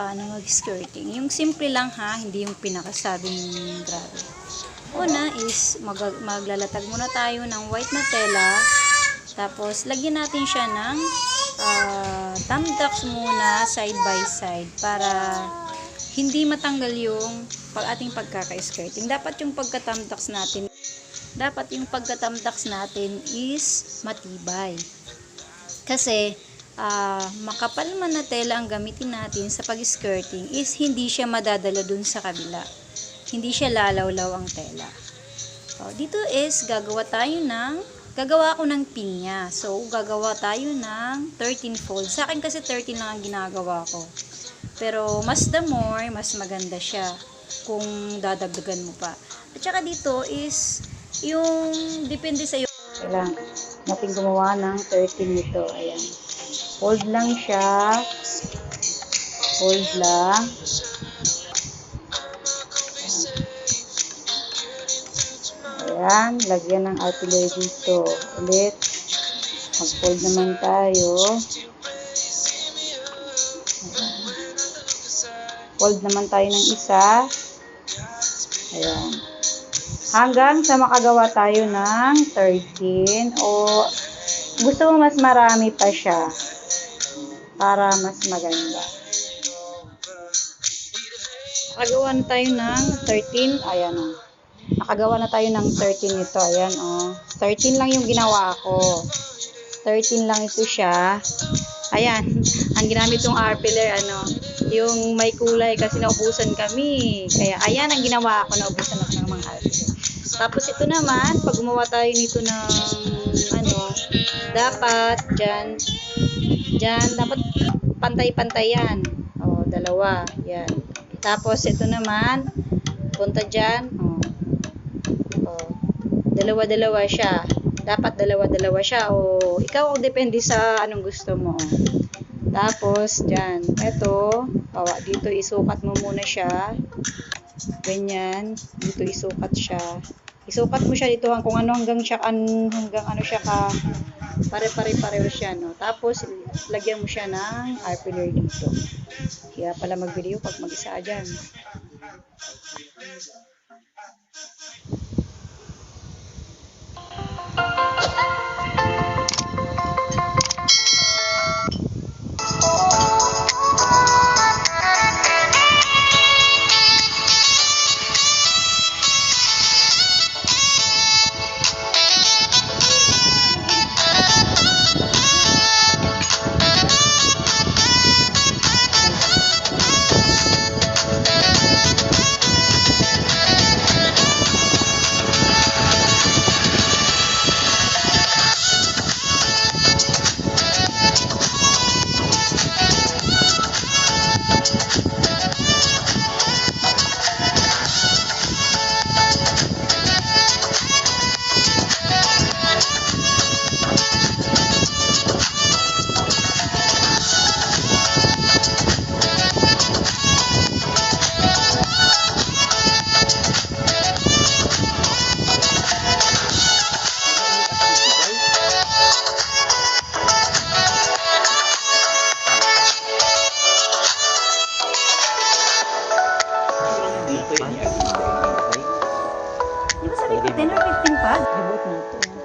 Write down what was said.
paano mag-skirting. Yung simple lang ha, hindi yung pinakasabing grabe. Una is maglalatag muna tayo ng white na tela. Tapos lagyan natin siya ng thumbtacks muna side by side para hindi matanggal yung ating pagkaka-skirting. Dapat yung pagka-thumbtacks natin is matibay. Kasi makapal man na tela ang gamitin natin sa pag-skirting is hindi siya madadala dun sa kabila. Hindi siya lalawlaw ang tela. Dito is gagawa ako ng pinya. So, gagawa tayo ng 13 folds. Sa akin kasi 13 lang ang ginagawa ko. Pero mas the more, mas maganda siya kung dadagdagan mo pa. At saka dito is yung depende sa iyo. Kailangan natin gumawa ng 13 nito. Ayan. Fold lang siya. Fold lang. Ayan. Lagyan ng artillery dito. Ulit. Mag-fold naman tayo. Ayan. Fold naman tayo ng isa. Ayan. Hanggang sa makagawa tayo ng 13 o gusto mo mas marami pa siya para mas maganda. Nakagawa na tayo ng 13. Ayan o. Nakagawa na tayo ng 13 ito. Ayan o. 13 lang yung ginawa ko. 13 lang ito siya. Ayan. Ang ginamit yung R-pillar, yung may kulay kasi naubusan kami. Kaya ayan ang ginawa ko. Naubusan ako ng mga R-pillar. Tapos ito naman, pag gumawa tayo nito ng dapat dyan, dapat pantay-pantay yan. Dalawa. Yan. Tapos ito naman, punta dyan. Dalawa-dalawa siya. Dapat dalawa-dalawa siya. Ikaw ang depende sa anong gusto mo. Tapos, dyan. Ito, dito isukat mo muna siya. Ganyan. Dito isukat siya. Isukat mo siya dito kung ano hanggang ano siya ka pare-pareho siya, no? Tapos lagyan mo siya ng R-pillar dito. Kaya pala mag-video pag mag-isa dyan. Di ba sabi ko 10 or 15 pa? Reboot na ito.